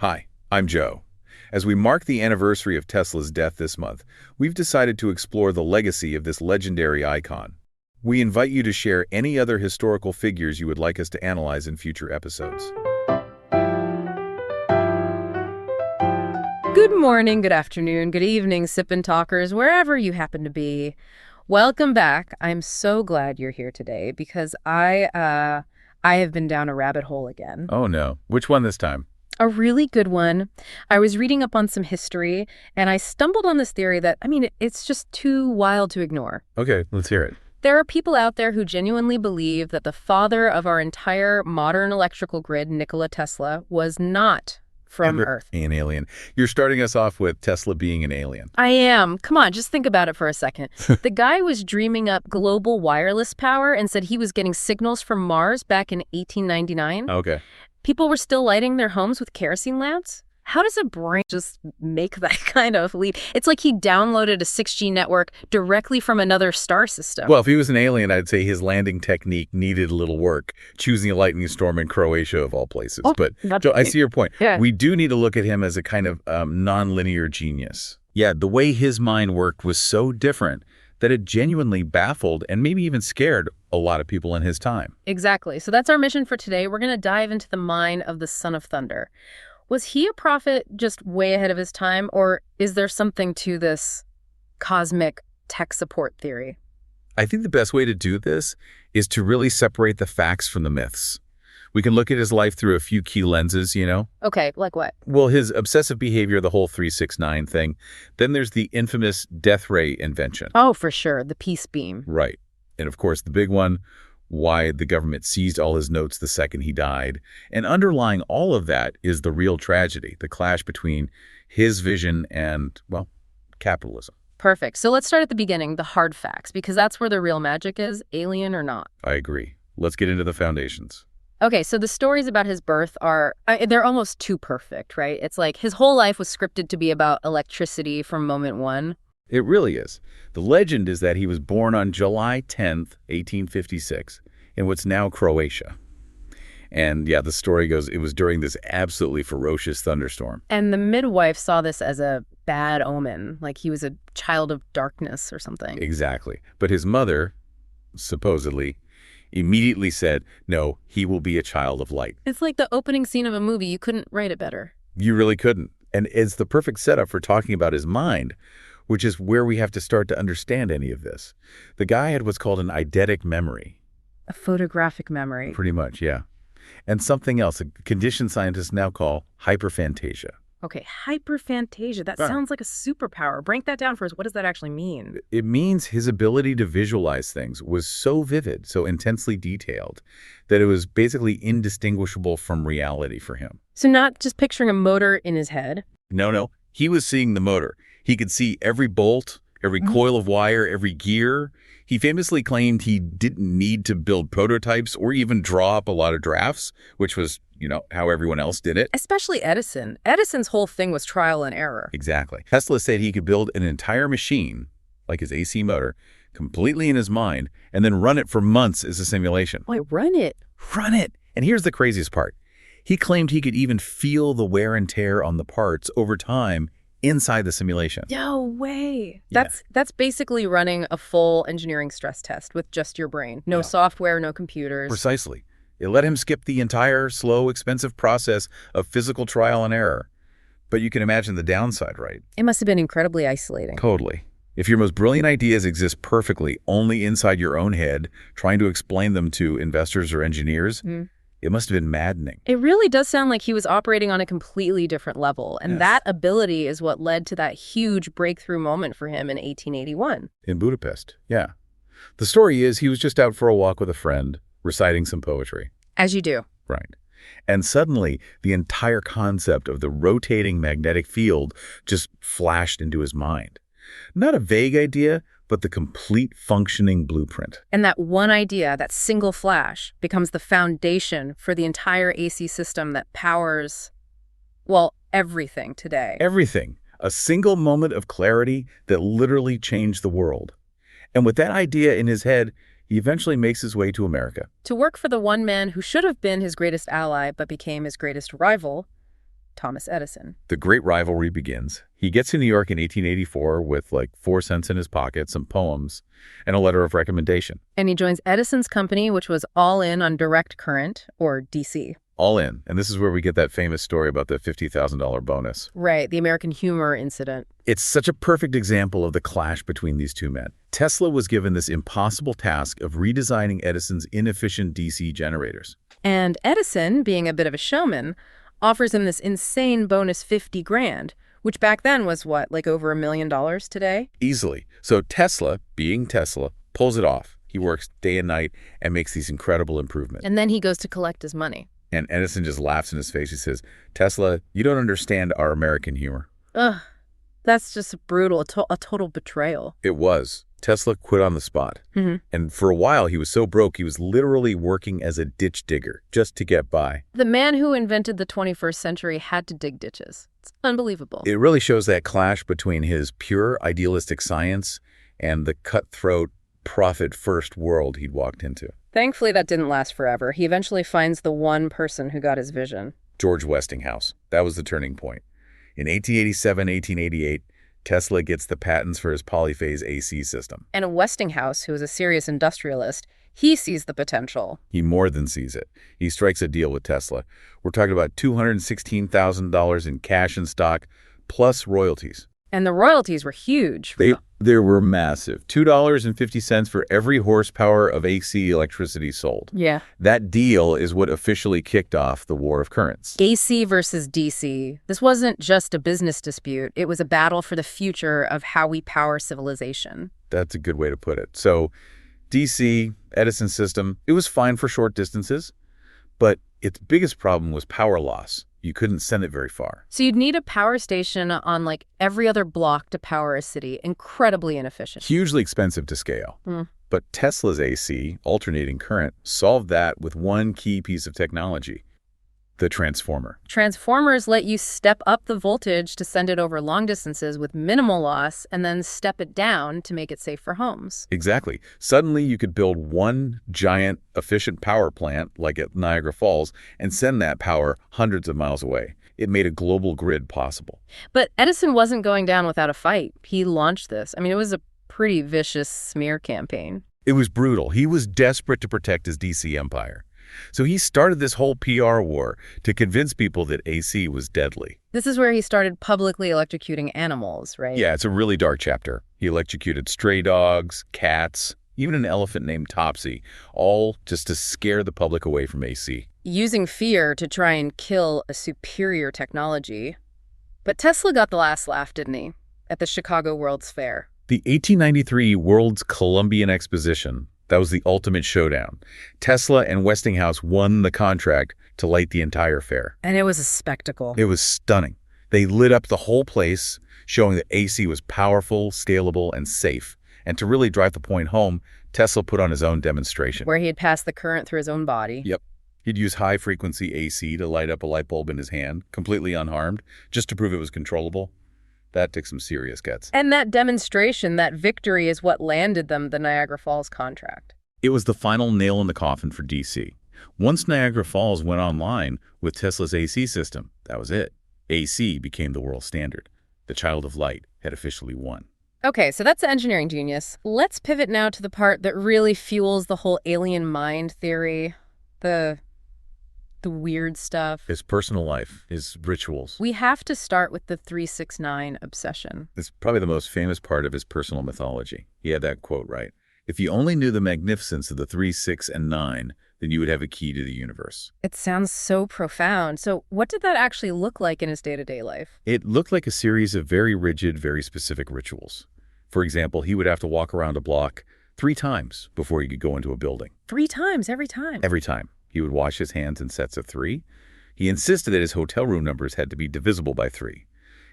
Hi, I'm Joe. As we mark the anniversary of Tesla's death this month, we've decided to explore the legacy of this legendary icon. We invite you to share any other historical figures you would like us to analyze in future episodes. Good morning, good afternoon, good evening, Sip&Talkers, wherever you happen to be. Welcome back. I'm so glad you're here today because I have been down a rabbit hole again. Oh no. Which one this time? A really good one. I was reading up on some history, and I stumbled on this theory that, it's just too wild to ignore. Okay, let's hear it. There are people out there who genuinely believe that the father of our entire modern electrical grid, Nikola Tesla, was not from Earth. An alien. You're starting us off with Tesla being an alien. I am. Come on, just think about it for a second. The guy was dreaming up global wireless power and said he was getting signals from Mars back in 1899. Okay. People were still lighting their homes with kerosene lamps? How does a brain just make that kind of leap? It's like he downloaded a 6G network directly from another star system. Well, if he was an alien, I'd say his landing technique needed a little work, choosing a lightning storm in Croatia of all places. But Joe, I see your point. Yeah. We do need to look at him as a kind of nonlinear genius. Yeah, the way his mind worked was so different that it genuinely baffled and maybe even scared a lot of people in his time. Exactly. So that's our mission for today. We're going to dive into the mind of the Son of Thunder. Was he a prophet just way ahead of his time, or is there something to this cosmic tech support theory? I think the best way to do this is to really separate the facts from the myths. We can look at his life through a few key lenses, you know? Okay, like what? Well, his obsessive behavior, the whole 369 thing. Then there's the infamous death ray invention. Oh, for sure, the peace beam. Right. And of course, the big one, why the government seized all his notes the second he died. And underlying all of that is the real tragedy, the clash between his vision and, well, capitalism. Perfect. So let's start at the beginning, the hard facts, because that's where the real magic is, alien or not. I agree. Let's get into the foundations. Okay, so the stories about his birth they're almost too perfect, right? It's like his whole life was scripted to be about electricity from moment one. It really is. The legend is that he was born on July 10th, 1856, in what's now Croatia. And yeah, the story goes it was during this absolutely ferocious thunderstorm. And the midwife saw this as a bad omen, like he was a child of darkness or something. Exactly. But his mother, supposedly, immediately said, no, he will be a child of light. It's like the opening scene of a movie. You couldn't write it better. You really couldn't. And it's the perfect setup for talking about his mind, which is where we have to start to understand any of this. The guy had what's called an eidetic memory. A photographic memory. Pretty much, yeah. And something else, a condition scientists now call hyperphantasia. Okay, hyperphantasia. That sounds like a superpower. Break that down for us. What does that actually mean? It means his ability to visualize things was so vivid, so intensely detailed, that it was basically indistinguishable from reality for him. So not just picturing a motor in his head? No. He was seeing the motor. He could see every bolt, every coil of wire, every gear. He famously claimed he didn't need to build prototypes or even draw up a lot of drafts, which was, how everyone else did it. Especially Edison. Edison's whole thing was trial and error. Exactly. Tesla said he could build an entire machine, like his AC motor, completely in his mind, and then run it for months as a simulation. Wait, run it? Run it! And here's the craziest part. He claimed he could even feel the wear and tear on the parts over time inside the simulation. No way. Yeah. That's basically running a full engineering stress test with just your brain. No software, no computers. Precisely. It let him skip the entire slow, expensive process of physical trial and error. But you can imagine the downside, right? It must have been incredibly isolating. Totally. If your most brilliant ideas exist perfectly only inside your own head, trying to explain them to investors or engineers, it must have been maddening. It really does sound like he was operating on a completely different level. And that ability is what led to that huge breakthrough moment for him in 1881. In Budapest, yeah. The story is he was just out for a walk with a friend, reciting some poetry. As you do. Right. And suddenly, the entire concept of the rotating magnetic field just flashed into his mind. Not a vague idea, but the complete functioning blueprint. And that one idea, that single flash, becomes the foundation for the entire AC system that powers, everything today. Everything. A single moment of clarity that literally changed the world. And with that idea in his head, he eventually makes his way to America. To work for the one man who should have been his greatest ally but became his greatest rival, Thomas Edison. The great rivalry begins. He gets to New York in 1884 with like 4 cents in his pocket, some poems, and a letter of recommendation. And he joins Edison's company, which was all in on direct current, or DC. All in. And this is where we get that famous story about the $50,000 bonus. Right, the American humor incident. It's such a perfect example of the clash between these two men. Tesla was given this impossible task of redesigning Edison's inefficient DC generators. And Edison, being a bit of a showman, offers him this insane bonus $50,000, which back then was what, like over $1 million today? Easily. So Tesla, being Tesla, pulls it off. He works day and night and makes these incredible improvements. And then he goes to collect his money. And Edison just laughs in his face. He says, Tesla, you don't understand our American humor. Ugh, that's just brutal, a total betrayal. It was. Tesla quit on the spot. And for a while, he was so broke, he was literally working as a ditch digger just to get by. The man who invented the 21st century had to dig ditches. It's unbelievable. It really shows that clash between his pure idealistic science and the cutthroat, profit-first world he'd walked into. Thankfully, that didn't last forever. He eventually finds the one person who got his vision. George Westinghouse. That was the turning point. In 1887, 1888, Tesla gets the patents for his polyphase AC system. And Westinghouse, who is a serious industrialist, he sees the potential. He more than sees it. He strikes a deal with Tesla. We're talking about $216,000 in cash and stock, plus royalties. And the royalties were huge. They were massive. $2.50 for every horsepower of AC electricity sold. Yeah. That deal is what officially kicked off the War of Currents. AC versus DC. This wasn't just a business dispute. It was a battle for the future of how we power civilization. That's a good way to put it. So DC, Edison system, it was fine for short distances, but its biggest problem was power loss. You couldn't send it very far. So you'd need a power station on like every other block to power a city. Incredibly inefficient. Hugely expensive to scale. But Tesla's AC, alternating current, solved that with one key piece of technology, the transformer. Transformers let you step up the voltage to send it over long distances with minimal loss and then step it down to make it safe for homes. Exactly. Suddenly you could build one giant efficient power plant like at Niagara Falls and send that power hundreds of miles away. It made a global grid possible. But Edison wasn't going down without a fight. He launched this. I mean, it was a pretty vicious smear campaign. It was brutal. He was desperate to protect his DC empire. So he started this whole PR war to convince people that AC was deadly. This is where he started publicly electrocuting animals, right? Yeah, it's a really dark chapter. He electrocuted stray dogs, cats, even an elephant named Topsy, all just to scare the public away from AC. Using fear to try and kill a superior technology. But Tesla got the last laugh, didn't he? At the Chicago World's Fair. The 1893 World's Columbian Exposition, that was the ultimate showdown. Tesla and Westinghouse won the contract to light the entire fair. And it was a spectacle. It was stunning. They lit up the whole place, showing that AC was powerful, scalable, and safe. And to really drive the point home, Tesla put on his own demonstration. Where he had passed the current through his own body. Yep. He'd use high-frequency AC to light up a light bulb in his hand, completely unharmed, just to prove it was controllable. That took some serious guts. And that demonstration, that victory, is what landed them the Niagara Falls contract. It was the final nail in the coffin for DC. Once Niagara Falls went online with Tesla's AC system, that was it. AC became the world standard. The child of light had officially won. Okay, so that's engineering genius. Let's pivot now to the part that really fuels the whole alien mind theory, the weird stuff. His personal life, his rituals. We have to start with the 369 obsession. It's probably the most famous part of his personal mythology. He had that quote right. If you only knew the magnificence of the 3, 6, and 9, then you would have a key to the universe. It sounds so profound. So what did that actually look like in his day-to-day life? It looked like a series of very rigid, very specific rituals. For example, he would have to walk around a block 3 times before he could go into a building. 3 times, every time? Every time. He would wash his hands in sets of 3. He insisted that his hotel room numbers had to be divisible by 3.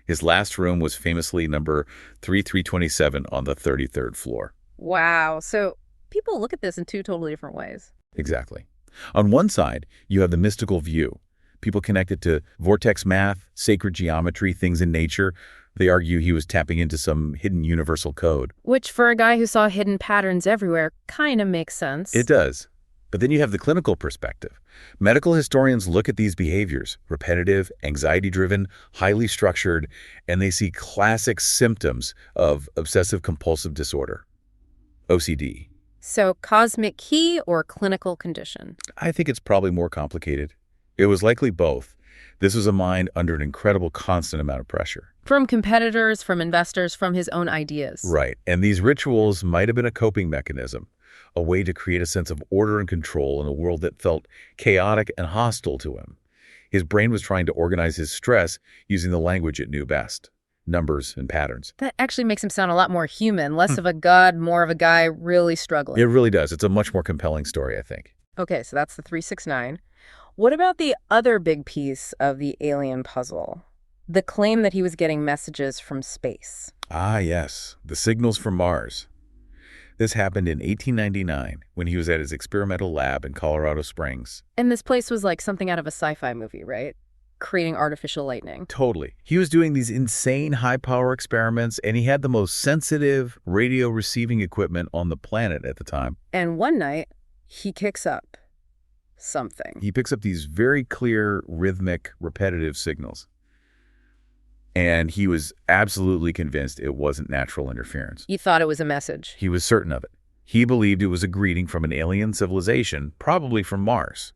His last room was famously number 3327 on the 33rd floor. Wow. So people look at this in 2 totally different ways. Exactly. On one side, you have the mystical view. People connect it to vortex math, sacred geometry, things in nature. They argue he was tapping into some hidden universal code. Which, for a guy who saw hidden patterns everywhere, kind of makes sense. It does. But then you have the clinical perspective. Medical historians look at these behaviors, repetitive, anxiety-driven, highly structured, and they see classic symptoms of obsessive-compulsive disorder, OCD. So cosmic key or clinical condition? I think it's probably more complicated. It was likely both. This was a mind under an incredible constant amount of pressure. From competitors, from investors, from his own ideas. Right. And these rituals might have been a coping mechanism, a way to create a sense of order and control in a world that felt chaotic and hostile to him. His brain was trying to organize his stress using the language it knew best, numbers and patterns. That actually makes him sound a lot more human, less of a god, more of a guy really struggling. It really does. It's a much more compelling story, I think. Okay, so that's the 369. What about the other big piece of the alien puzzle? The claim that he was getting messages from space. Ah, yes. The signals from Mars. This happened in 1899 when he was at his experimental lab in Colorado Springs. And this place was like something out of a sci-fi movie, right? Creating artificial lightning. Totally. He was doing these insane high-power experiments, and he had the most sensitive radio receiving equipment on the planet at the time. And one night, he kicks up something. He picks up these very clear, rhythmic, repetitive signals. And he was absolutely convinced it wasn't natural interference. He thought it was a message. He was certain of it. He believed it was a greeting from an alien civilization, probably from Mars.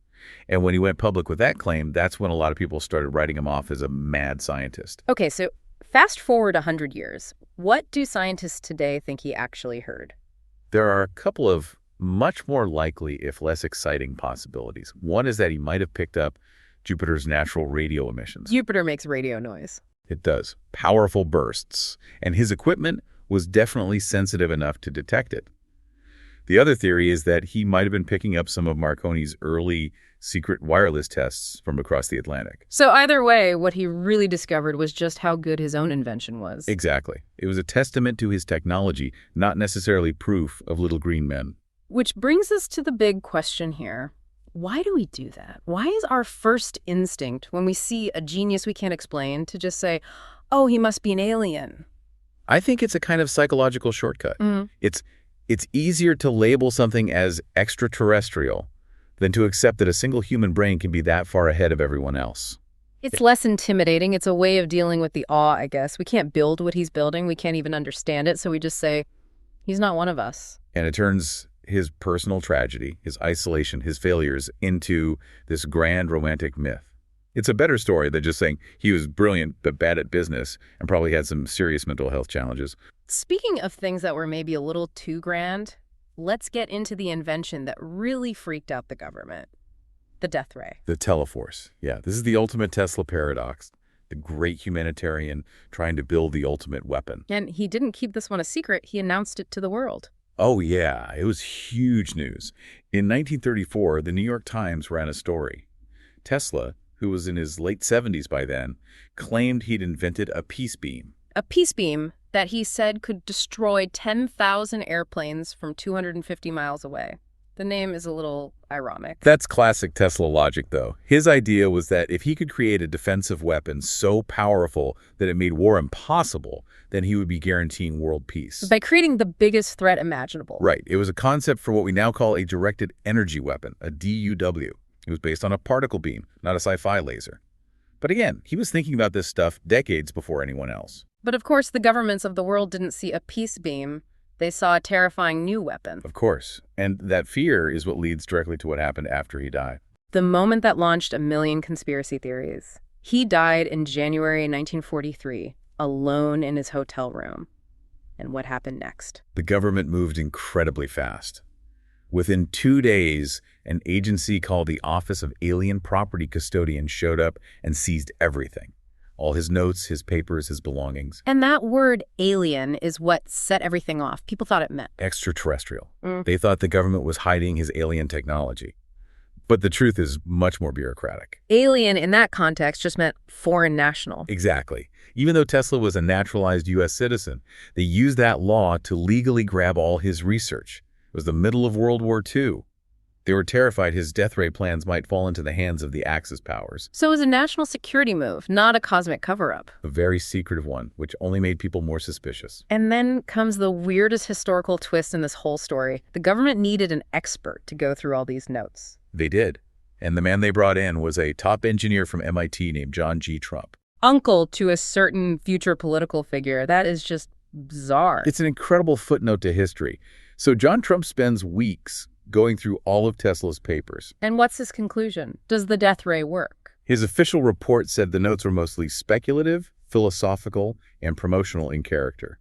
And when he went public with that claim, that's when a lot of people started writing him off as a mad scientist. Okay, so fast forward 100 years. What do scientists today think he actually heard? There are a couple of much more likely, if less exciting, possibilities. One is that he might have picked up Jupiter's natural radio emissions. Jupiter makes radio noise. It does. Powerful bursts. And his equipment was definitely sensitive enough to detect it. The other theory is that he might have been picking up some of Marconi's early secret wireless tests from across the Atlantic. So either way, what he really discovered was just how good his own invention was. Exactly. It was a testament to his technology, not necessarily proof of little green men. Which brings us to the big question here. Why do we do that? Why is our first instinct when we see a genius we can't explain to just say, oh, he must be an alien? I think it's a kind of psychological shortcut. It's easier to label something as extraterrestrial than to accept that a single human brain can be that far ahead of everyone else. It's less intimidating. It's a way of dealing with the awe, I guess. We can't build what he's building. We can't even understand it. So we just say, he's not one of us. And it turns his personal tragedy, his isolation, his failures into this grand romantic myth. It's a better story than just saying he was brilliant but bad at business and probably had some serious mental health challenges. Speaking of things that were maybe a little too grand, let's get into the invention that really freaked out the government. The death ray. The teleforce. Yeah, this is the ultimate Tesla paradox. The great humanitarian trying to build the ultimate weapon. And he didn't keep this one a secret. He announced it to the world. Oh, yeah. It was huge news. In 1934, the New York Times ran a story. Tesla, who was in his late 70s by then, claimed he'd invented a peace beam. A peace beam that he said could destroy 10,000 airplanes from 250 miles away. The name is a little ironic. That's classic Tesla logic, though. His idea was that if he could create a defensive weapon so powerful that it made war impossible, then he would be guaranteeing world peace. By creating the biggest threat imaginable. Right. It was a concept for what we now call a directed energy weapon, a DUW. It was based on a particle beam, not a sci-fi laser. But again, he was thinking about this stuff decades before anyone else. But of course, the governments of the world didn't see a peace beam. They saw a terrifying new weapon. Of course. And that fear is what leads directly to what happened after he died. The moment that launched a million conspiracy theories. He died in January 1943, alone in his hotel room. And what happened next? The government moved incredibly fast. Within 2 days, an agency called the Office of Alien Property Custodian showed up and seized everything. All his notes, his papers, his belongings. And that word alien is what set everything off. People thought it meant extraterrestrial. They thought the government was hiding his alien technology. But the truth is much more bureaucratic. Alien in that context just meant foreign national. Exactly. Even though Tesla was a naturalized U.S. citizen, they used that law to legally grab all his research. It was the middle of World War II. They were terrified his death ray plans might fall into the hands of the Axis powers. So it was a national security move, not a cosmic cover-up. A very secretive one, which only made people more suspicious. And then comes the weirdest historical twist in this whole story. The government needed an expert to go through all these notes. They did. And the man they brought in was a top engineer from MIT named John G. Trump. Uncle to a certain future political figure. That is just bizarre. It's an incredible footnote to history. So John Trump spends weeks going through all of Tesla's papers. And what's his conclusion? Does the death ray work? His official report said the notes were mostly speculative, philosophical, and promotional in character.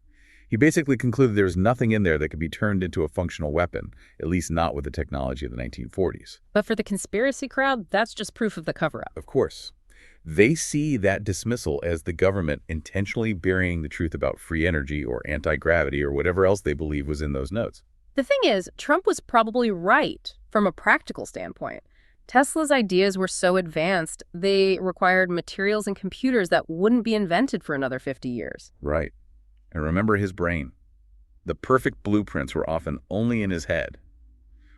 He basically concluded there was nothing in there that could be turned into a functional weapon, at least not with the technology of the 1940s. But for the conspiracy crowd, that's just proof of the cover-up. Of course. They see that dismissal as the government intentionally burying the truth about free energy or anti-gravity or whatever else they believe was in those notes. The thing is, Trump was probably right from a practical standpoint. Tesla's ideas were so advanced, they required materials and computers that wouldn't be invented for another 50 years. Right. And remember his brain. The perfect blueprints were often only in his head.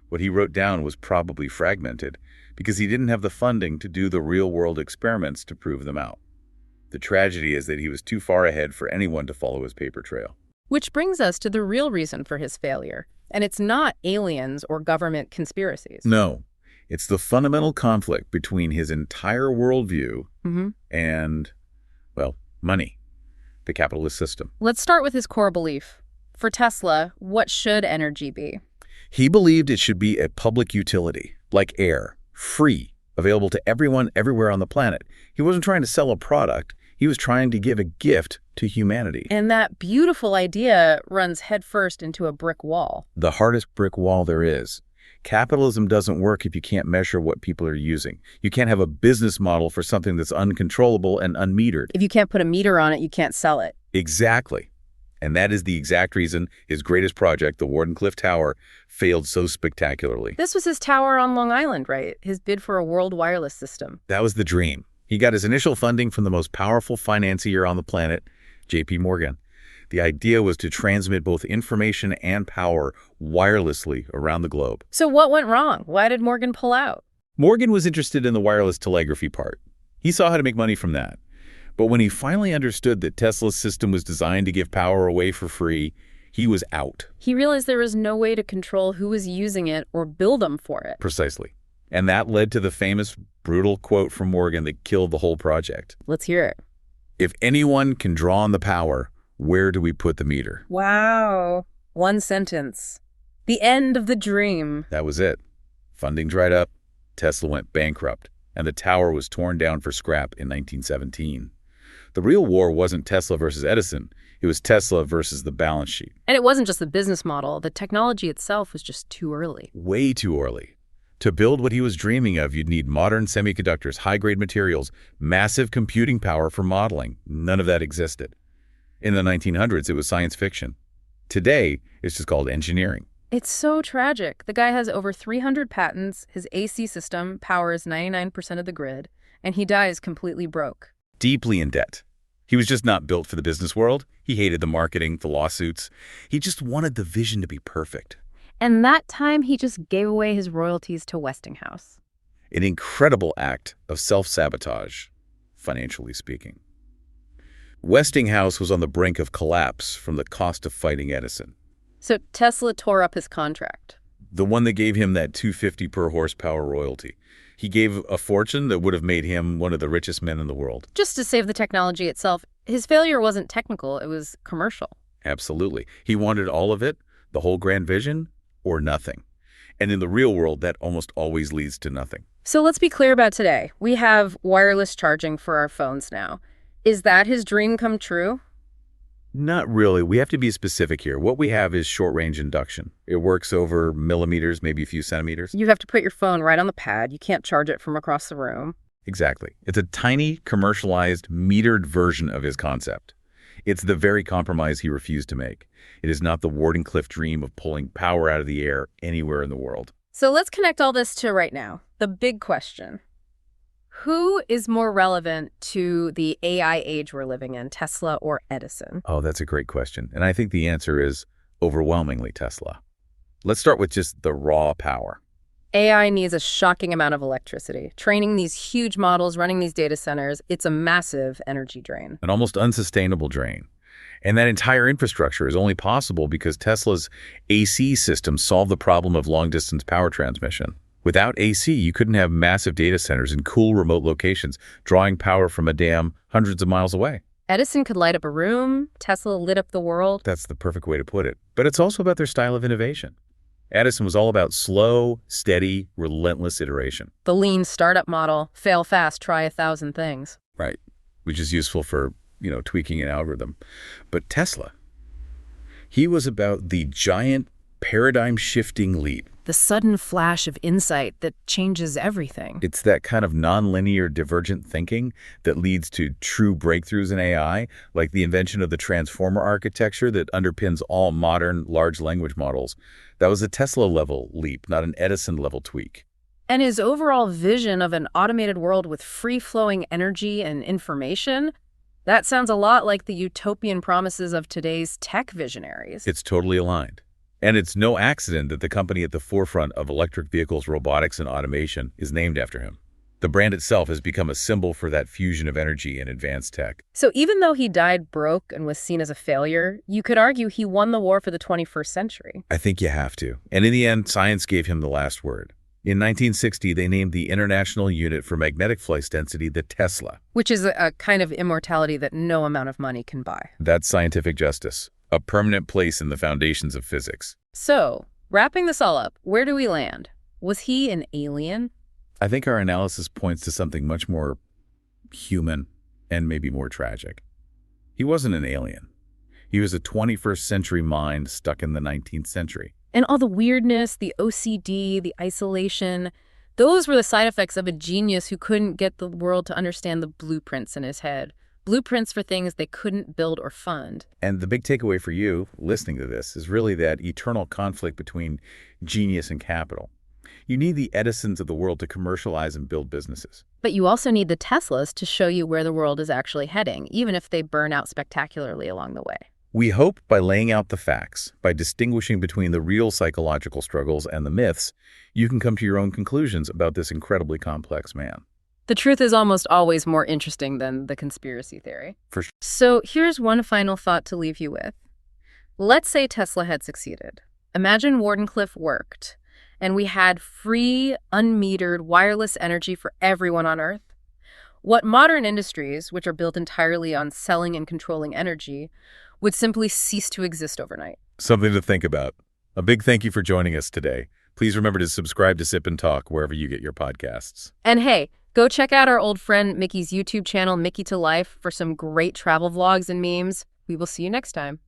What he wrote down was probably fragmented because he didn't have the funding to do the real-world experiments to prove them out. The tragedy is that he was too far ahead for anyone to follow his paper trail. Which brings us to the real reason for his failure. And it's not aliens or government conspiracies. No, it's the fundamental conflict between his entire worldview and, well, money, the capitalist system. Let's start with his core belief. For Tesla, what should energy be? He believed it should be a public utility, like air, free, available to everyone everywhere on the planet. He wasn't trying to sell a product. He was trying to give a gift to humanity. And that beautiful idea runs headfirst into a brick wall. The hardest brick wall there is. Capitalism doesn't work if you can't measure what people are using. You can't have a business model for something that's uncontrollable and unmetered. If you can't put a meter on it, you can't sell it. Exactly. And that is the exact reason his greatest project, the Wardenclyffe Tower, failed so spectacularly. This was his tower on Long Island, right? His bid for a world wireless system. That was the dream. He got his initial funding from the most powerful financier on the planet, J.P. Morgan. The idea was to transmit both information and power wirelessly around the globe. So what went wrong? Why did Morgan pull out? Morgan was interested in the wireless telegraphy part. He saw how to make money from that. But when he finally understood that Tesla's system was designed to give power away for free, he was out. He realized there was no way to control who was using it or bill them for it. Precisely. And that led to the famous, brutal quote from Morgan that killed the whole project. Let's hear it. If anyone can draw on the power, where do we put the meter? Wow. One sentence. The end of the dream. That was it. Funding dried up, Tesla went bankrupt, and the tower was torn down for scrap in 1917. The real war wasn't Tesla versus Edison. It was Tesla versus the balance sheet. And it wasn't just the business model. The technology itself was just too early. Way too early. To build what he was dreaming of, you'd need modern semiconductors, high-grade materials, massive computing power for modeling. None of that existed. In the 1900s, it was science fiction. Today, it's just called engineering. It's so tragic. The guy has over 300 patents, his AC system powers 99% of the grid, and he dies completely broke. Deeply in debt. He was just not built for the business world. He hated the marketing, the lawsuits. He just wanted the vision to be perfect. And that time, he just gave away his royalties to Westinghouse. An incredible act of self-sabotage, financially speaking. Westinghouse was on the brink of collapse from the cost of fighting Edison. So Tesla tore up his contract. The one that gave him that $250 per horsepower royalty. He gave a fortune that would have made him one of the richest men in the world. Just to save the technology itself. His failure wasn't technical, it was commercial. Absolutely. He wanted all of it, the whole grand vision, or nothing. And in the real world, that almost always leads to nothing. So let's be clear about today. We have wireless charging for our phones now. Is that his dream come true? Not really. We have to be specific here. What we have is short-range induction. It works over millimeters, maybe a few centimeters. You have to put your phone right on the pad. You can't charge it from across the room. Exactly. It's a tiny, commercialized, metered version of his concept. It's the very compromise he refused to make. It is not the Wardenclyffe dream of pulling power out of the air anywhere in the world. So let's connect all this to right now. The big question. Who is more relevant to the AI age we're living in, Tesla or Edison? Oh, that's a great question. And I think the answer is overwhelmingly Tesla. Let's start with just the raw power. AI needs a shocking amount of electricity. Training these huge models, running these data centers, it's a massive energy drain. An almost unsustainable drain. And that entire infrastructure is only possible because Tesla's AC system solved the problem of long-distance power transmission. Without AC, you couldn't have massive data centers in cool remote locations, drawing power from a dam hundreds of miles away. Edison could light up a room. Tesla lit up the world. That's the perfect way to put it. But it's also about their style of innovation. Edison was all about slow, steady, relentless iteration. The lean startup model, fail fast, try 1,000 things. Right, which is useful for, tweaking an algorithm. But Tesla, he was about the giant paradigm-shifting leap. The sudden flash of insight that changes everything. It's that kind of nonlinear divergent thinking that leads to true breakthroughs in AI, like the invention of the transformer architecture that underpins all modern large language models. That was a Tesla-level leap, not an Edison-level tweak. And his overall vision of an automated world with free-flowing energy and information, that sounds a lot like the utopian promises of today's tech visionaries. It's totally aligned. And it's no accident that the company at the forefront of electric vehicles, robotics, and automation is named after him. The brand itself has become a symbol for that fusion of energy and advanced tech. So even though he died broke and was seen as a failure, you could argue he won the war for the 21st century. I think you have to. And in the end, science gave him the last word. In 1960, they named the International Unit for Magnetic Flux Density the Tesla. Which is a kind of immortality that no amount of money can buy. That's scientific justice. A permanent place in the foundations of physics. So, wrapping this all up, where do we land? Was he an alien? I think our analysis points to something much more human and maybe more tragic. He wasn't an alien. He was a 21st century mind stuck in the 19th century. And all the weirdness, the OCD, the isolation, those were the side effects of a genius who couldn't get the world to understand the blueprints in his head. Blueprints for things they couldn't build or fund. And the big takeaway for you listening to this is really that eternal conflict between genius and capital. You need the Edisons of the world to commercialize and build businesses. But you also need the Teslas to show you where the world is actually heading, even if they burn out spectacularly along the way. We hope by laying out the facts, by distinguishing between the real psychological struggles and the myths, you can come to your own conclusions about this incredibly complex man. The truth is almost always more interesting than the conspiracy theory. For sure. So here's one final thought to leave you with. Let's say Tesla had succeeded. Imagine Wardenclyffe worked, and we had free, unmetered, wireless energy for everyone on Earth. What modern industries, which are built entirely on selling and controlling energy, would simply cease to exist overnight. Something to think about. A big thank you for joining us today. Please remember to subscribe to Sip and Talk wherever you get your podcasts. And hey, go check out our old friend Mickey's YouTube channel, Mickey to Life, for some great travel vlogs and memes. We will see you next time.